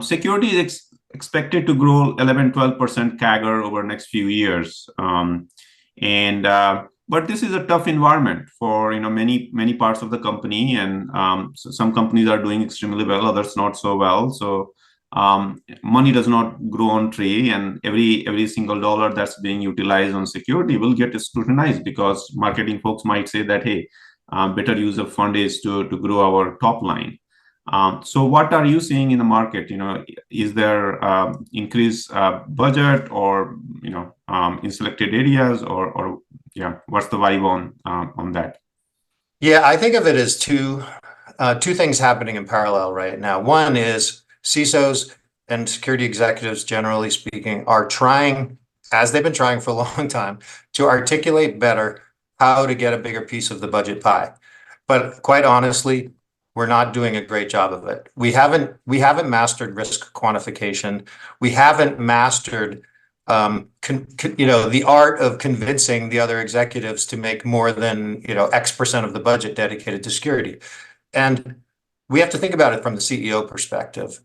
Security is expected to grow 11-12% CAGR over the next few years. And but this is a tough environment for many parts of the company, and so some companies are doing extremely well, others not so well. So money does not grow on tree, and every single dollar that's being utilized on security will get scrutinized, because marketing folks might say that, hey, better use of fund is to grow our top line. So what are you seeing in the market? Is there increased budget, or in selected areas, or yeah, what's the vibe on that? Yeah, I think of it as two things happening in parallel right now. One is CISOs and security executives, generally speaking, are trying, as they've been trying for a long time, to articulate better how to get a bigger piece of the budget pie. But quite honestly, we're not doing a great job of it. We haven't mastered risk quantification. We haven't mastered the art of convincing the other executives to make more than X% of the budget dedicated to security. And we have to think about it from the CEO perspective.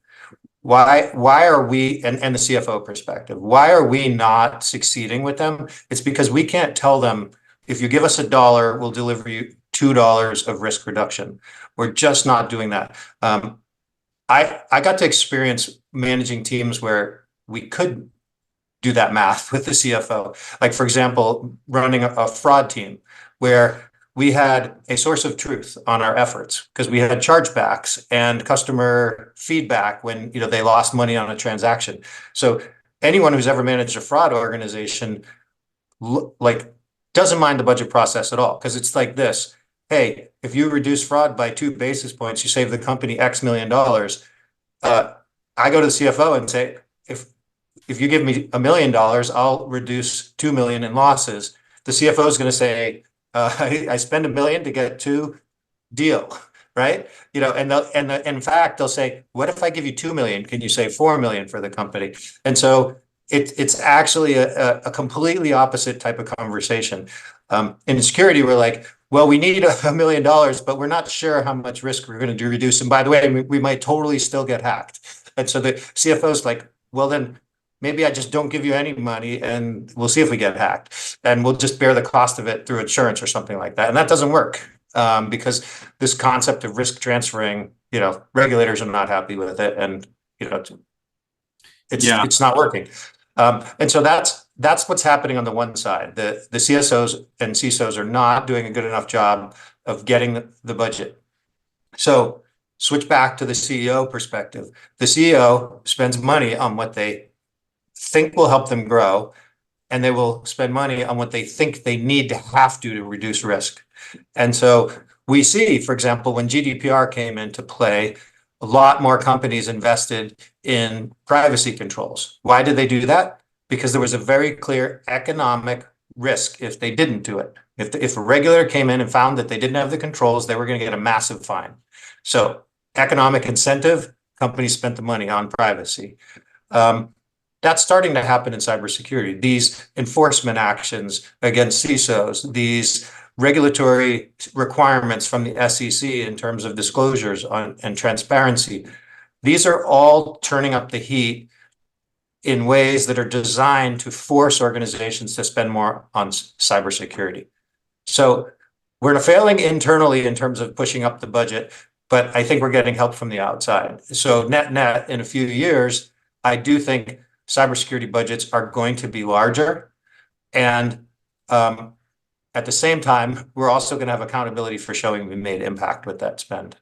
Why are we, and the CFO perspective, why are we not succeeding with them? It's because we can't tell them, if you give us $1, we'll deliver you $2 of risk reduction. We're just not doing that. I got to experience managing teams where we could do that math with the CFO. Like, for example, running a fraud team where we had a source of truth on our efforts, because we had chargebacks and customer feedback when they lost money on a transaction. So anyone who's ever managed a fraud organization doesn't mind the budget process at all, because it's like this. Hey, if you reduce fraud by 2 basis points, you save the company X million dollars. I go to the CFO and say, if you give me $1 million, I'll reduce 2 million in losses. The CFO is going to say, I spend $1 million to get 2, deal, right? And in fact, they'll say, what if I give you 2 million? Can you save 4 million for the company? And so it's actually a completely opposite type of conversation. In security, we're like, well, we need $1 million, but we're not sure how much risk we're going to reduce. And by the way, we might totally still get hacked. And so the CFO's like, well, then maybe I just don't give you any money and we'll see if we get hacked. And we'll just bear the cost of it through insurance or something like that. And that doesn't work because this concept of risk transferring, regulators are not happy with it. And, it's not working. And so that's what's happening on the one side. The CSOs and CISOs are not doing a good enough job of getting the budget. So switch back to the CEO perspective. The CEO spends money on what they think will help them grow, and they will spend money on what they think they need to reduce risk. And so we see, for example, when GDPR came into play, a lot more companies invested in privacy controls. Why did they do that? Because there was a very clear economic risk if they didn't do it. If a regulator came in and found that they didn't have the controls, they were going to get a massive fine. So economic incentive, companies spent the money on privacy. That's starting to happen in cybersecurity. These enforcement actions against CISOs, these regulatory requirements from the SEC in terms of disclosures and transparency, these are all turning up the heat in ways that are designed to force organizations to spend more on cybersecurity. So we're failing internally in terms of pushing up the budget, but I think we're getting help from the outside. So net, in a few years, I do think cybersecurity budgets are going to be larger. And at the same time, we're also going to have accountability for showing we made impact with that spend.